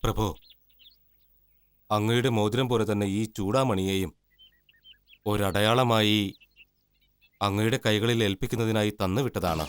പ്രഭു, അങ്ങയുടെ മോതിരം പോലെ തന്നെ ഈ ചൂടാമണിയെയും ഒരടയാളമായി അങ്ങയുടെ കൈകളിൽ ഏൽപ്പിക്കുന്നതിനായി തന്നുവിട്ടതാണ്.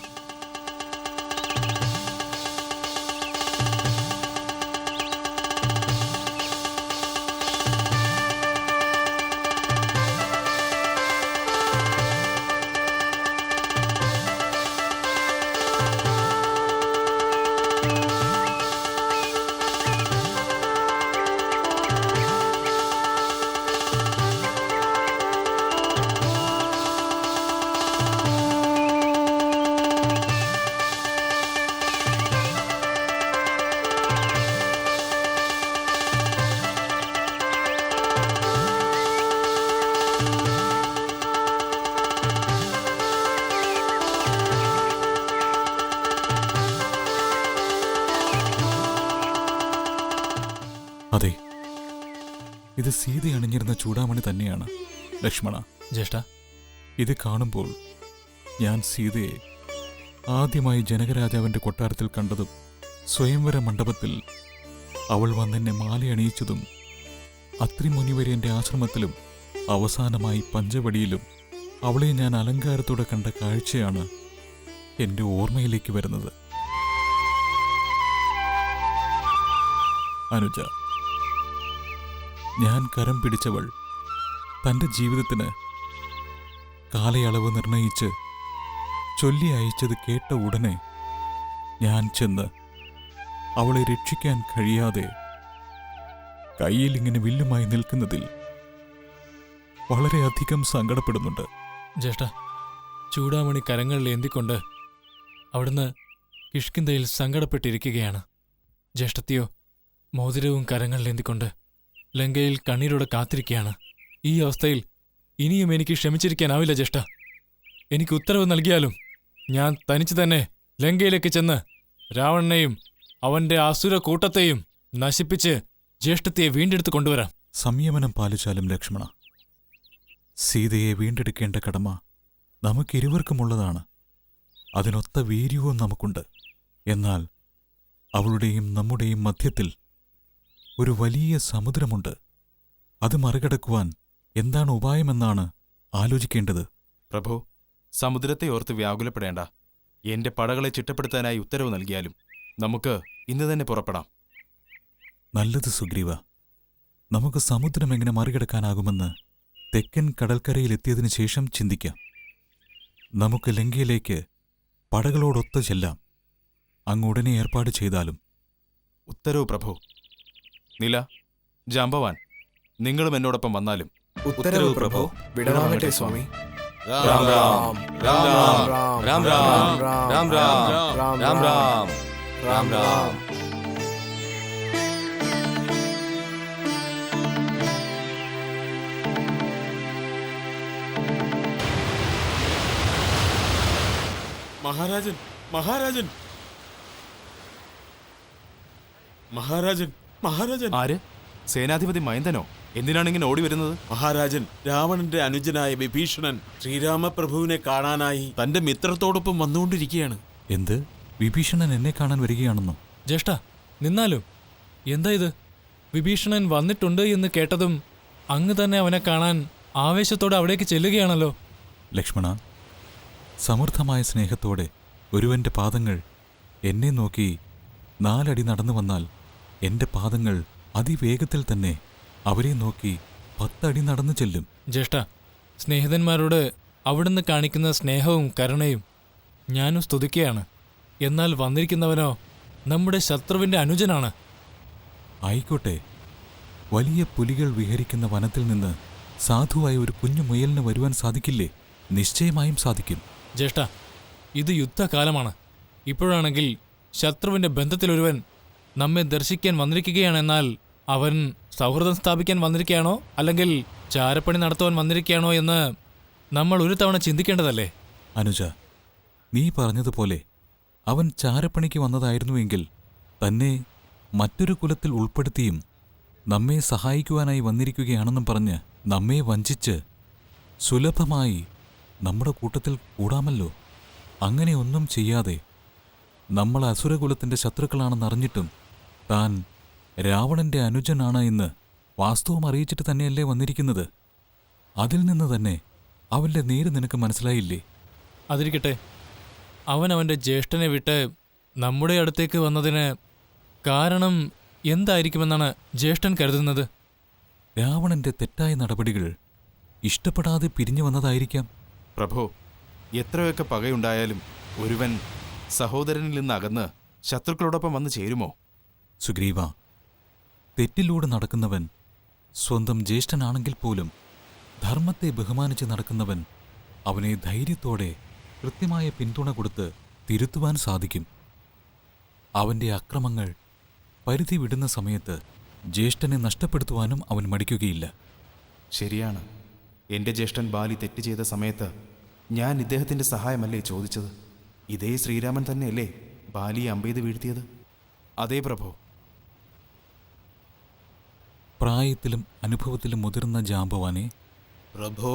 അതെ, ഇത് സീത അണിഞ്ഞിരുന്ന ചൂടാമണി തന്നെയാണ് ലക്ഷ്മണ. ജ്യേഷ്ഠ, ഇത് കാണുമ്പോൾ ഞാൻ സീതയെ ആദ്യമായി ജനകരാജാവിന്റെ കൊട്ടാരത്തിൽ കണ്ടതും സ്വയംവര മണ്ഡപത്തിൽ അവൾ വന്നെന്നെ മാലയണിയിച്ചതും അത്രിമുനിവര്യന്റെ ആശ്രമത്തിലും അവസാനമായി പഞ്ചവടിയിലും അവളെ ഞാൻ അലങ്കാരത്തോടെ കണ്ട കാഴ്ചയാണ് എന്റെ ഓർമ്മയിലേക്ക് വരുന്നത്. അനുജ, ഞാൻ കരം പിടിച്ചവൾ തന്റെ ജീവിതത്തിന് കാലയളവ് നിർണയിച്ച് ചൊല്ലി അയച്ചത് കേട്ട ഉടനെ ഞാൻ ചെന്ന് അവളെ രക്ഷിക്കാൻ കഴിയാതെ കയ്യിൽ ഇങ്ങനെ വില്ലുമായി നിൽക്കുന്നതിൽ വളരെയധികം സങ്കടപ്പെടുന്നുണ്ട്. ജ്യേഷ്ഠ, ചൂടാമണി കരങ്ങളിൽ ഏന്തിക്കൊണ്ട് അവിടുന്ന് കിഷ്കിന്ധയിൽ സങ്കടപ്പെട്ടിരിക്കുകയാണ്. ജ്യേഷ്ഠത്തിയോ മോതിരവും കരങ്ങളിൽ ഏന്തിക്കൊണ്ട് ലങ്കയിൽ കണ്ണീരോടെ കാത്തിരിക്കുകയാണ്. ഈ അവസ്ഥയിൽ ഇനിയും എനിക്ക് ക്ഷമിച്ചിരിക്കാനാവില്ല ജ്യേഷ്ഠ. എനിക്ക് ഉത്തരവ് നൽകിയാലും ഞാൻ തനിച്ചു തന്നെ ലങ്കയിലേക്ക് ചെന്ന് രാവണനെയും അവന്റെ അസുര കൂട്ടത്തെയും നശിപ്പിച്ച് ജ്യേഷ്ഠത്തിയെ വീണ്ടെടുത്ത് കൊണ്ടുവരാം. സംയമനം പാലിച്ചാലും ലക്ഷ്മണ, സീതയെ വീണ്ടെടുക്കേണ്ട കടമ നമുക്കിരുവർക്കുമുള്ളതാണ്. അതിനൊത്ത വീര്യവും നമുക്കുണ്ട്. എന്നാൽ അവളുടെയും നമ്മുടെയും മധ്യത്തിൽ ഒരു വലിയ സമുദ്രമുണ്ട്. അത് മറികടക്കുവാൻ എന്താണ് ഉപായമെന്നാണ് ആലോചിക്കേണ്ടത്. പ്രഭു, സമുദ്രത്തെ ഓർത്ത് വ്യാകുലപ്പെടേണ്ട. എന്റെ പടകളെ ചിട്ടപ്പെടുത്താനായി ഉത്തരവ് നൽകിയാലും നമുക്ക് ഇന്ന് തന്നെ പുറപ്പെടാം. നല്ലത് സുഗ്രീവ. നമുക്ക് സമുദ്രം എങ്ങനെ മറികടക്കാനാകുമെന്ന് തെക്കൻ കടൽക്കരയിലെത്തിയതിനു ശേഷം ചിന്തിക്കാം. നമുക്ക് ലങ്കയിലേക്ക് പടകളോടൊത്ത് ചെല്ലാം. അങ്ങുടനെ ഏർപ്പാട് ചെയ്താലും. ഉത്തരവ് പ്രഭു. നില, ജാമ്പവാൻ, നിങ്ങളും എന്നോടൊപ്പം വന്നാലും. ഉത്തരവ് പ്രഭു. വിടവാങ്ങട്ടെ സ്വാമി. രാം രാം രാം രാം രാം രാം രാം രാം രാം രാം രാം രാം. മഹാരാജൻ, മഹാരാജൻ, മഹാരാജൻ, മഹാരാജൻ. ആര്? സേനാധിപതി മയന്തനോ? എന്തിനാണ് ഇങ്ങനെ ഓടി വരുന്നത്? മഹാരാജൻ, രാവണന്റെ അനുജനായ വിഭീഷണൻ ശ്രീരാമപ്രഭുവിനെ കാണാനായി തന്റെ മിത്രത്തോടൊപ്പം വന്നുകൊണ്ടിരിക്കുകയാണ്. എന്ത്? വിഭീഷണൻ എന്നെ കാണാൻ വരികയാണെന്നോ? ജ്യേഷ്ഠ, നിന്നാലും എന്താ ഇത്? വിഭീഷണൻ വന്നിട്ടുണ്ട് എന്ന് കേട്ടതും അങ്ങ് തന്നെ അവനെ കാണാൻ ആവേശത്തോടെ അവിടേക്ക് ചെല്ലുകയാണല്ലോ. ലക്ഷ്മണ, സമൃദ്ധമായ സ്നേഹത്തോടെ ഒരുവന്റെ പാദങ്ങൾ എന്നെ നോക്കി 4 അടി നടന്നു വന്നാൽ എന്റെ പാദങ്ങൾ അതിവേഗത്തിൽ തന്നെ അവരെ നോക്കി 10 അടി നടന്നു ചെല്ലും. ജ്യേഷ്ഠ, സ്നേഹിതന്മാരോട് അവിടുന്ന് കാണിക്കുന്ന സ്നേഹവും കരുണയും ഞാനും സ്തുതിക്കുകയാണ്. എന്നാൽ വന്നിരിക്കുന്നവനോ നമ്മുടെ ശത്രുവിന്റെ അനുജനാണ്. ആയിക്കോട്ടെ, വലിയ പുലികൾ വിഹരിക്കുന്ന വനത്തിൽ നിന്ന് സാധുവായ ഒരു കുഞ്ഞു മുയലിന് വരുവാൻ സാധിക്കില്ലേ? നിശ്ചയമായും സാധിക്കും. ജ്യേഷ്ഠ, ഇത് യുദ്ധകാലമാണ്. ഇപ്പോഴാണെങ്കിൽ ശത്രുവിന്റെ ബന്ധത്തിലൊരുവൻ നമ്മെ ദർശിക്കാൻ വന്നിരിക്കുകയാണെന്നാൽ അവൻ സൗഹൃദം സ്ഥാപിക്കാൻ വന്നിരിക്കുകയാണോ അല്ലെങ്കിൽ ചാരപ്പണി നടത്തുവാൻ വന്നിരിക്കുകയാണോ എന്ന് നമ്മൾ ഒരു തവണ ചിന്തിക്കേണ്ടതല്ലേ? അനുജ, നീ പറഞ്ഞതുപോലെ അവൻ ചാരപ്പണിക്ക് വന്നതായിരുന്നുവെങ്കിൽ തന്നെ മറ്റൊരു കുലത്തിൽ ഉൾപ്പെടുത്തിയും നമ്മെ സഹായിക്കുവാനായി വന്നിരിക്കുകയാണെന്നും പറഞ്ഞ് നമ്മെ വഞ്ചിച്ച് സുലഭമായി നമ്മുടെ കൂട്ടത്തിൽ കൂടാമല്ലോ. അങ്ങനെ ഒന്നും ചെയ്യാതെ നമ്മൾ അസുരകുലത്തിന്റെ ശത്രുക്കളാണെന്നറിഞ്ഞിട്ടും താൻ രാവണന്റെ അനുജനാണ് എന്ന് വാസ്തവം അറിയിച്ചിട്ട് തന്നെയല്ലേ വന്നിരിക്കുന്നത്? അതിൽ നിന്ന് തന്നെ അവന്റെ നേര് നിനക്ക് മനസ്സിലായില്ലേ? അതിരിക്കട്ടെ, അവൻ അവൻ്റെ ജ്യേഷ്ഠനെ വിട്ട് നമ്മുടെ അടുത്തേക്ക് വന്നതിന് കാരണം എന്തായിരിക്കുമെന്നാണ് ജ്യേഷ്ഠൻ കരുതുന്നത്? രാവണന്റെ തെറ്റായ നടപടികൾ ഇഷ്ടപ്പെടാതെ പിരിഞ്ഞു വന്നതായിരിക്കാം. പ്രഭോ, എത്രയൊക്കെ പകയുണ്ടായാലും ഒരുവൻ സഹോദരനിൽ നിന്ന് അകന്ന് ശത്രുക്കളോടൊപ്പം വന്നു ചേരുമോ? സുഗ്രീവ, തെറ്റിലൂടെ നടക്കുന്നവൻ സ്വന്തം ജ്യേഷ്ഠനാണെങ്കിൽ പോലും ധർമ്മത്തെ ബഹുമാനിച്ച് നടക്കുന്നവൻ അവനെ ധൈര്യത്തോടെ കൃത്യമായ പിന്തുണ കൊടുത്ത് തിരുത്തുവാൻ സാധിക്കും. അവന്റെ അക്രമങ്ങൾ പരിധി വിടുന്ന സമയത്ത് ജ്യേഷ്ഠനെ നഷ്ടപ്പെടുത്തുവാനും അവൻ മടിക്കുകയില്ല. ശരിയാണ്. എന്റെ ജ്യേഷ്ഠൻ ബാലി തെറ്റ് ചെയ്ത സമയത്ത് ഞാൻ ഇദ്ദേഹത്തിന്റെ സഹായമല്ലേ ചോദിച്ചത്? ഇതേ ശ്രീരാമൻ തന്നെയല്ലേ ബാലിയെ അമ്പെയ്ത് വീഴ്ത്തിയത്? അതേ പ്രഭോ. പ്രായത്തിലും അനുഭവത്തിലും മുതിർന്ന ജാമ്പവാനെ, പ്രഭോ,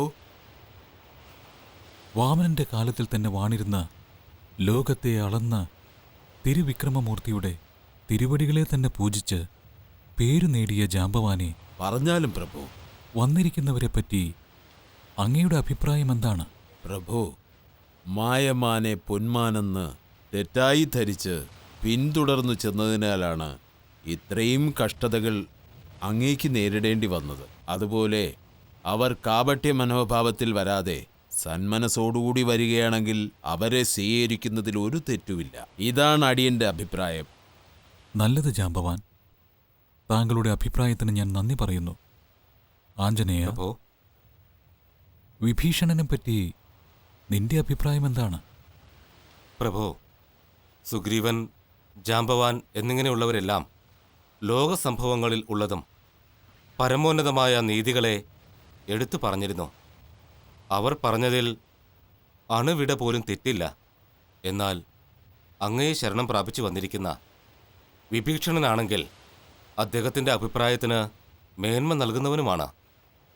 വാമനന്റെ കാലത്തിൽ തന്നെ വാണിരുന്ന ലോകത്തെ അളന്ന തിരുവിക്രമമൂർത്തിയുടെ തിരുവടികളെ തന്നെ പൂജിച്ച് പേരു നേടിയ ജാമ്പവാനെ, പറഞ്ഞാലും പ്രഭു. വന്നിരിക്കുന്നവരെപ്പറ്റി അങ്ങയുടെ അഭിപ്രായം എന്താണ്? പ്രഭു, മായമാനെ പൊന്മാനെന്ന് തെറ്റായി ധരിച്ച് പിന്തുടർന്നു ചെന്നതിനാലാണ് ഇത്രയും കഷ്ടതകൾ അങ്ങേക്ക് നേരിടേണ്ടി വന്നത്. അതുപോലെ അവർ കാപട്യ മനോഭാവത്തിൽ വരാതെ സന്മനസ്സോടുകൂടി വരികയാണെങ്കിൽ അവരെ സ്വീകരിക്കുന്നതിൽ ഒരു തെറ്റുമില്ല. ഇതാണ് അടിയന്റെ അഭിപ്രായം. നല്ലത് ജാമ്പവാൻ, താങ്കളുടെ അഭിപ്രായത്തിന് ഞാൻ നന്ദി പറയുന്നു. ആഞ്ജനേയ, പ്രഭോ, വിഭീഷണനെ പറ്റി നിന്റെ അഭിപ്രായം എന്താണ്? പ്രഭോ, സുഗ്രീവൻ, ജാമ്പവാൻ എന്നിങ്ങനെയുള്ളവരെല്ലാം ലോകസംഭവങ്ങളിൽ ഉള്ളതും പരമോന്നതമായ നീതികളെ എടുത്തു പറഞ്ഞിരുന്നു. അവർ പറഞ്ഞതിൽ അണുവിട പോലും തെറ്റില്ല. എന്നാൽ അങ്ങയെ ശരണം പ്രാപിച്ചു വന്നിരിക്കുന്ന വിഭീഷണനാണെങ്കിൽ അദ്ദേഹത്തിൻ്റെ അഭിപ്രായത്തിന് മേന്മ നൽകുന്നവനുമാണ്.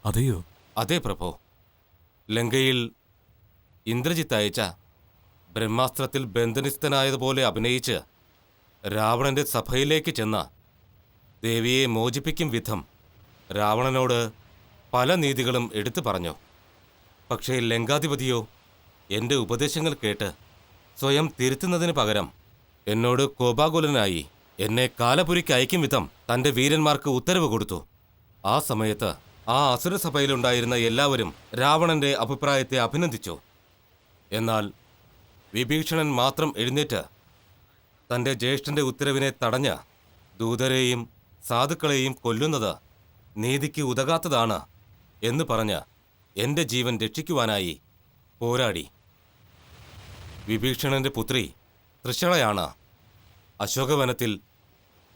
അതെയോ? അതെ പ്രഭോ. ലങ്കയിൽ ഇന്ദ്രജിത്ത് അയച്ച ബ്രഹ്മാസ്ത്രത്തിൽ ബന്ധനിസ്ഥനായതുപോലെ അഭിനയിച്ച് രാവണന്റെ സഭയിലേക്ക് ചെന്ന ദേവിയെ മോചിപ്പിക്കും വിധം രാവണനോട് പല നീതികളും എടുത്തു പറഞ്ഞു. പക്ഷേ ലങ്കാധിപതിയോ എൻ്റെ ഉപദേശങ്ങൾ കേട്ട് സ്വയം തിരുത്തുന്നതിന് പകരം എന്നോട് കോപാകുലനായി എന്നെ കാലപുരിക്ക് അയക്കും വിധം തൻ്റെ വീരന്മാർക്ക് ഉത്തരവ് കൊടുത്തു. ആ സമയത്ത് ആ അസുരസഭയിലുണ്ടായിരുന്ന എല്ലാവരും രാവണന്റെ അഭിപ്രായത്തെ അഭിനന്ദിച്ചു. എന്നാൽ വിഭീഷണൻ മാത്രം എഴുന്നേറ്റ് തൻ്റെ ജ്യേഷ്ഠന്റെ ഉത്തരവിനെ തടഞ്ഞ് ദൂതരെയും സാധുക്കളെയും കൊല്ലുന്നത് നീതിക്ക് ഉതകാത്തതാണ് എന്ന് പറഞ്ഞ് എൻ്റെ ജീവൻ രക്ഷിക്കുവാനായി പോരാടി. വിഭീഷണന്റെ പുത്രി തൃഷളയാണ് അശോകവനത്തിൽ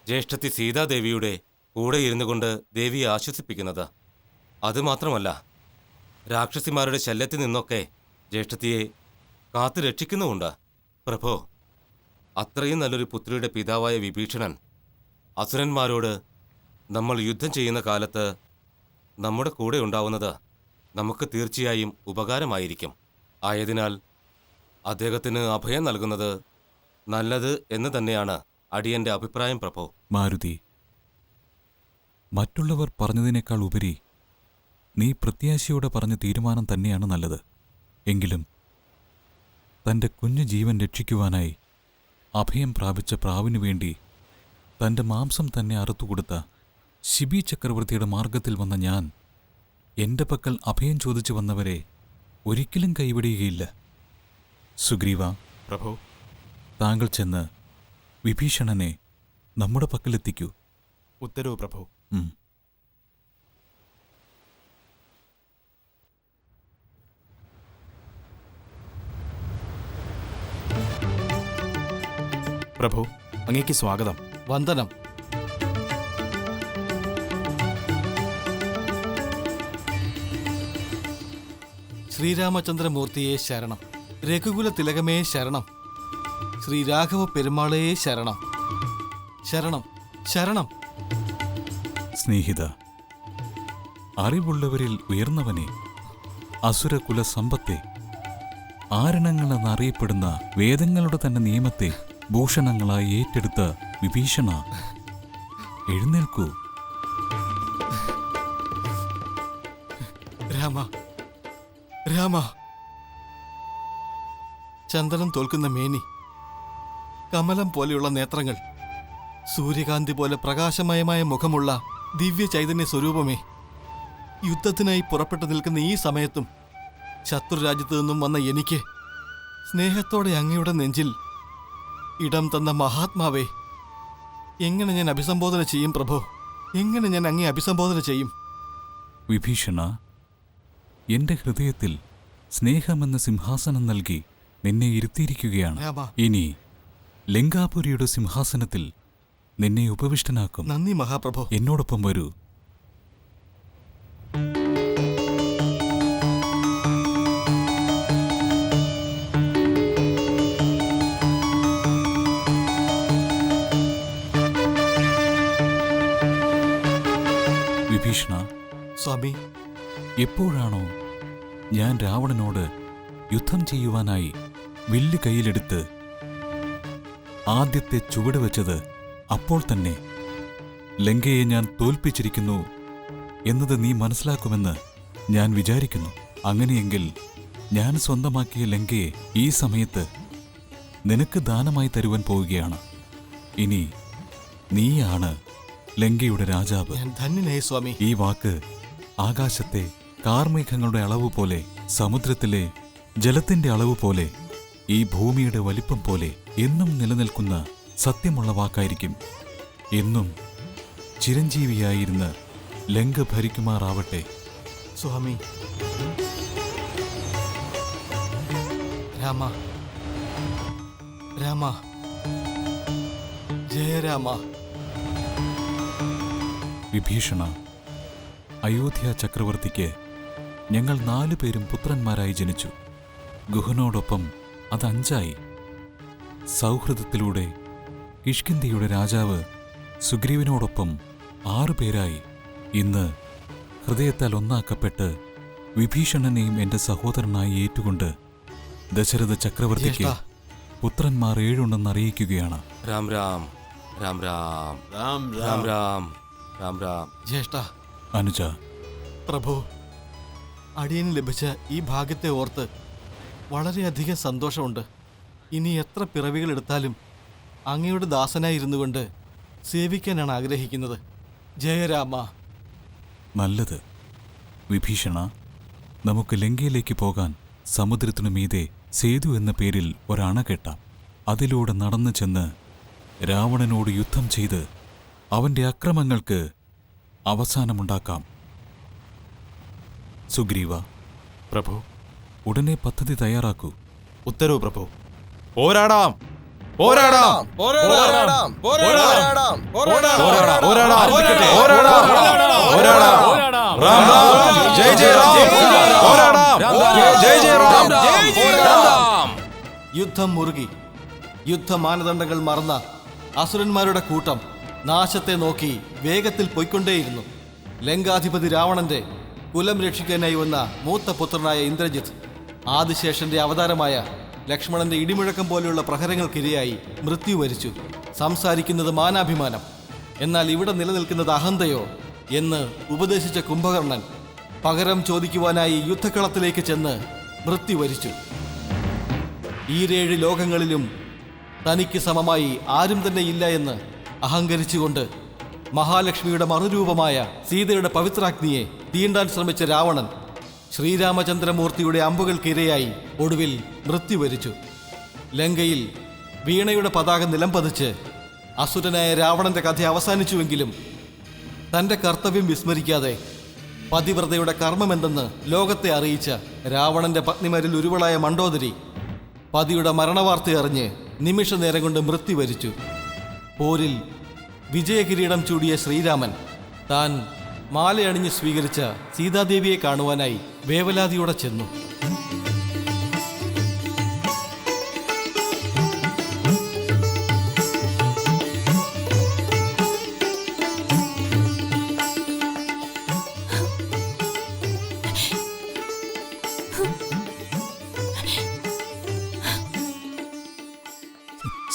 ജ്യേഷ്ഠത്തി സീതാദേവിയുടെ കൂടെ ഇരുന്നു കൊണ്ട് ദേവിയെ ആശ്വസിപ്പിക്കുന്നത്. അതുമാത്രമല്ല, രാക്ഷസിമാരുടെ ശല്യത്തിൽ നിന്നൊക്കെ ജ്യേഷ്ഠത്തിയെ കാത്തു രക്ഷിക്കുന്നുമുണ്ട്. പ്രഭോ, അത്രയും നല്ലൊരു പുത്രിയുടെ പിതാവായ വിഭീഷണൻ അസുരന്മാരോട് നമ്മൾ യുദ്ധം ചെയ്യുന്ന കാലത്ത് നമ്മുടെ കൂടെ ഉണ്ടാവുന്നത് നമുക്ക് തീർച്ചയായും ഉപകാരമായിരിക്കും. ആയതിനാൽ അദ്ദേഹത്തിന് അഭയം നൽകുന്നത് നല്ലത് എന്ന് തന്നെയാണ് അടിയന്റെ അഭിപ്രായം പ്രഭോ. മാരുതി, മറ്റുള്ളവർ പറഞ്ഞതിനേക്കാൾ ഉപരി നീ പ്രത്യാശയോടെ പറഞ്ഞ തീരുമാനം തന്നെയാണ് നല്ലത്. എങ്കിലും തൻ്റെ കുഞ്ഞു ജീവൻ രക്ഷിക്കുവാനായി അഭയം പ്രാപിച്ച പ്രാവിനു വേണ്ടി തൻ്റെ മാംസം തന്നെ അറുത്തുകൊടുത്ത ശിബി ചക്രവർത്തിയുടെ മാർഗത്തിൽ വന്ന ഞാൻ എൻ്റെ പക്കൽ അഭയം ചോദിച്ചു വന്നവരെ ഒരിക്കലും കൈവിടുകയില്ല. സുഗ്രീവ, പ്രഭോ, താങ്കൾ ചെന്ന് വിഭീഷണനെ നമ്മുടെ പക്കലെത്തിക്കൂ. ഉത്തരവ് പ്രഭോ. പ്രഭോ, അങ്ങേക്ക് സ്വാഗതം. വന്ദനം. ശ്രീരാമചന്ദ്രമൂർത്തിയെ ശരണം. രഘുകുല തിലകമേ ശരണം. ശ്രീരാഘവ പെരുമാളേ ശരണം. ശരണം, ശരണം. സ്നേഹിത, അറിവുള്ളവരിൽ ഉയർന്നവനെ, അസുരകുല സമ്പത്തെ, ആരണങ്ങളെന്നറിയപ്പെടുന്ന വേദങ്ങളുടെ തന്നെ നിയമത്തെ ഭൂഷണങ്ങളായി ഏറ്റെടുത്ത വിഭീഷണ, എഴുന്നേൽക്കൂ. രാമ, രാമ. ചന്ദനം തോൽക്കുന്ന മേനി, കമലം പോലെയുള്ള നേത്രങ്ങൾ, സൂര്യകാന്തി പോലെ പ്രകാശമയമായ മുഖമുള്ള ദിവ്യ ചൈതന്യ സ്വരൂപമേ, യുദ്ധത്തിനായി പുറപ്പെട്ടു നിൽക്കുന്ന ഈ സമയത്തും ശത്രുരാജ്യത്തു നിന്നും വന്ന എനിക്ക് സ്നേഹത്തോടെ അങ്ങയുടെ നെഞ്ചിൽ ഇടം തന്ന മഹാത്മാവേ, എങ്ങനെ ഞാൻ അഭിസംബോധന ചെയ്യും പ്രഭോ? എങ്ങനെ ഞാൻ അങ്ങേ അഭിസംബോധന ചെയ്യും? വിഭീഷണ, എന്റെ ഹൃദയത്തിൽ സ്നേഹമെന്ന സിംഹാസനം നൽകി നിന്നെ ഇരുത്തിയിരിക്കുകയാണ്. രാമ. ഇനി ലങ്കാപുരിയുടെ സിംഹാസനത്തിൽ നിന്നെ ഉപവിഷ്ടനാക്കും. നന്ദി മഹാപ്രഭോ. എന്നോടൊപ്പം വരൂ. വിഭീഷണ, സ്വാമി, എപ്പോഴാണോ ഞാൻ രാവണനോട് യുദ്ധം ചെയ്യുവാനായി വില്ല് കയ്യിലെടുത്ത് ആദ്യത്തെ ചുവട് വെച്ചത്, അപ്പോൾ തന്നെ ലങ്കയെ ഞാൻ തോൽപ്പിച്ചിരിക്കുന്നു എന്നത് നീ മനസ്സിലാക്കുമെന്ന് ഞാൻ വിചാരിക്കുന്നു. അങ്ങനെയെങ്കിൽ ഞാൻ സ്വന്തമാക്കിയ ലങ്കയെ ഈ സമയത്ത് നിനക്ക് ദാനമായി തരുവാൻ പോവുകയാണ്. ഇനി നീയാണ് ലങ്കയുടെ രാജാവ്. ഞാൻ ധന്യനായി സ്വാമി. ഈ വാക്ക് ആകാശത്തെ കാർമേഘങ്ങളുടെ അളവ് പോലെ, സമുദ്രത്തിലെ ജലത്തിന്റെ അളവ് പോലെ, ഈ ഭൂമിയുടെ വലിപ്പം പോലെ എന്നും നിലനിൽക്കുന്ന സത്യമുള്ള വാക്കായിരിക്കും. എന്നും ചിരഞ്ജീവിയായിരുന്ന് ലങ്ക ഭരിക്കുമാറാവട്ടെ. സ്വാമി. രാമ, രാമ, ജയരാമ. വിഭീഷണ, അയോധ്യ ചക്രവർത്തിക്ക് ഞങ്ങൾ 4 പേരും പുത്രന്മാരായി ജനിച്ചു. ഗുഹനോടൊപ്പം അത് 5ആയി. സൗഹൃദത്തിലൂടെ കിഷ്കിന്ധിയുടെ രാജാവ് സുഗ്രീവനോടൊപ്പം 6 പേരായി. ഇന്ന് ഹൃദയത്താൽ ഒന്നാക്കപ്പെട്ട് വിഭീഷണനെയും എന്റെ സഹോദരനായി ഏറ്റുകൊണ്ട് ദശരഥ ചക്രവർത്തിക്ക് ജ്യേഷ്ഠ. പുത്രന്മാർ 7 ഉണ്ടെന്ന് അറിയിക്കുകയാണ്. രാം രാം രാം രാം രാം രാം രാം രാം രാം രാം. ജ്യേഷ്ഠ. അനുജ, പ്രഭു, അടിയന് ലഭിച്ച ഈ ഭാഗ്യത്തെ ഓർത്ത് വളരെയധികം സന്തോഷമുണ്ട്. ഇനി എത്ര പിറവികൾ എടുത്താലും അങ്ങയുടെ ദാസനായിരുന്നു കൊണ്ട് സേവിക്കാനാണ് ആഗ്രഹിക്കുന്നത്. ജയരാമ. നല്ലത്. വിഭീഷണ, നമുക്ക് ലങ്കയിലേക്ക് പോകാൻ സമുദ്രത്തിനു മീതെ സേതു എന്ന പേരിൽ ഒരണ കെട്ടാം. അതിലൂടെ നടന്നു ചെന്ന് രാവണനോട് യുദ്ധം ചെയ്ത് അവന്റെ അക്രമങ്ങൾക്ക് അവസാനമുണ്ടാക്കാം. സുഗ്രീവ, പ്രഭു. ഉടനെ പദ്ധതി തയ്യാറാക്കൂ. ഉത്തരവ് പ്രഭു. പോരാടാം, പോരാടാം, പോരാടാം പോരാടാം പോരാടാം, പോരാടാം, പോരാടാം. പോരാടാം. രാം രാം, ജയ് ജയ് രാം, പോരാടാം, ജയ് ജയ് രാം, പോരാടാം. യുദ്ധം മുറുകി. യുദ്ധ മാനദണ്ഡങ്ങൾ മറന്ന അസുരന്മാരുടെ കൂട്ടം നാശത്തെ നോക്കി വേഗത്തിൽ പൊയ്ക്കൊണ്ടേയിരുന്നു. ലങ്കാധിപതി രാവണന്റെ കുലം രക്ഷിക്കാനായി വന്ന മൂത്ത പുത്രനായ ഇന്ദ്രജിത്ത് ആദിശേഷന്റെ അവതാരമായ ലക്ഷ്മണന്റെ ഇടിമുഴക്കം പോലെയുള്ള പ്രഹരങ്ങൾക്കിരയായി മൃത്യു വരിച്ചു. സംസാരിക്കുന്നത് മാനാഭിമാനം, എന്നാൽ ഇവിടെ നിലനിൽക്കുന്നത് അഹന്തയോ എന്ന് ഉപദേശിച്ച കുംഭകർണൻ പകരം ചോദിക്കുവാനായി യുദ്ധക്കളത്തിലേക്ക് ചെന്ന് മൃത്യു വരിച്ചു. ഈ 7 ലോകങ്ങളിലും തനിക്ക് സമമായി ആരും തന്നെ ഇല്ല എന്ന് അഹങ്കരിച്ചുകൊണ്ട് മഹാലക്ഷ്മിയുടെ മറുരൂപമായ സീതയുടെ പവിത്രാഗ്നിയെ തീണ്ടാൻ ശ്രമിച്ച രാവണൻ ശ്രീരാമചന്ദ്രമൂർത്തിയുടെ അമ്പുകൾക്കിരയായി ഒടുവിൽ മൃത്യു വരിച്ചു. ലങ്കയിൽ വീണയുടെ പതാക നിലംപതിച്ച് അസുരനായ രാവണന്റെ കഥ അവസാനിച്ചുവെങ്കിലും തൻ്റെ കർത്തവ്യം വിസ്മരിക്കാതെ പതിവ്രതയുടെ കർമ്മമെന്തെന്ന് ലോകത്തെ അറിയിച്ച രാവണന്റെ പത്നിമാരിൽ ഒരുവളായ മണ്ഡോദരി പതിയുടെ മരണവാർത്തയറിഞ്ഞ് നിമിഷ നേരം കൊണ്ട് മൃത്യു വരിച്ചു. പോരിൽ വിജയകിരീടം ചൂടിയ ശ്രീരാമൻ താൻ മാലയണിഞ്ഞ് സ്വീകരിച്ച സീതാദേവിയെ കാണുവാനായി വേവലാതിയോടെ ചെന്നു.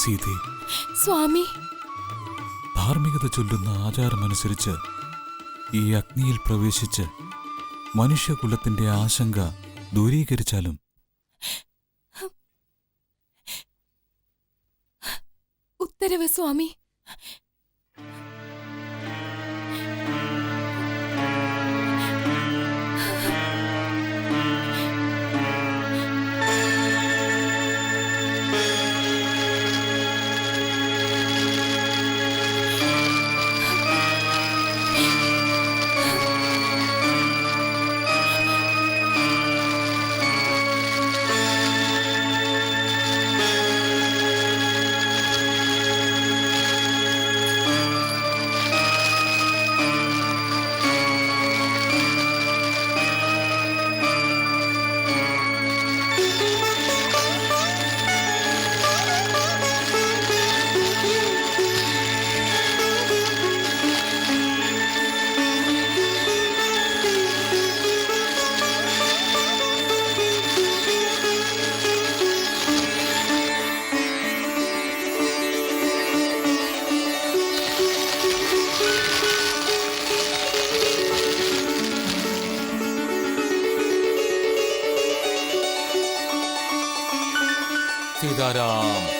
സീതേ, സ്വാമി, ധാർമ്മികത ചൊല്ലുന്ന ആചാരമനുസരിച്ച് ഈ അഗ്നിയിൽ പ്രവേശിച്ച് മനുഷ്യകുലത്തിന്റെ ആശങ്ക ദൂരീകരിച്ചാലും ഉത്തരവ് സ്വാമി. സീതാരാം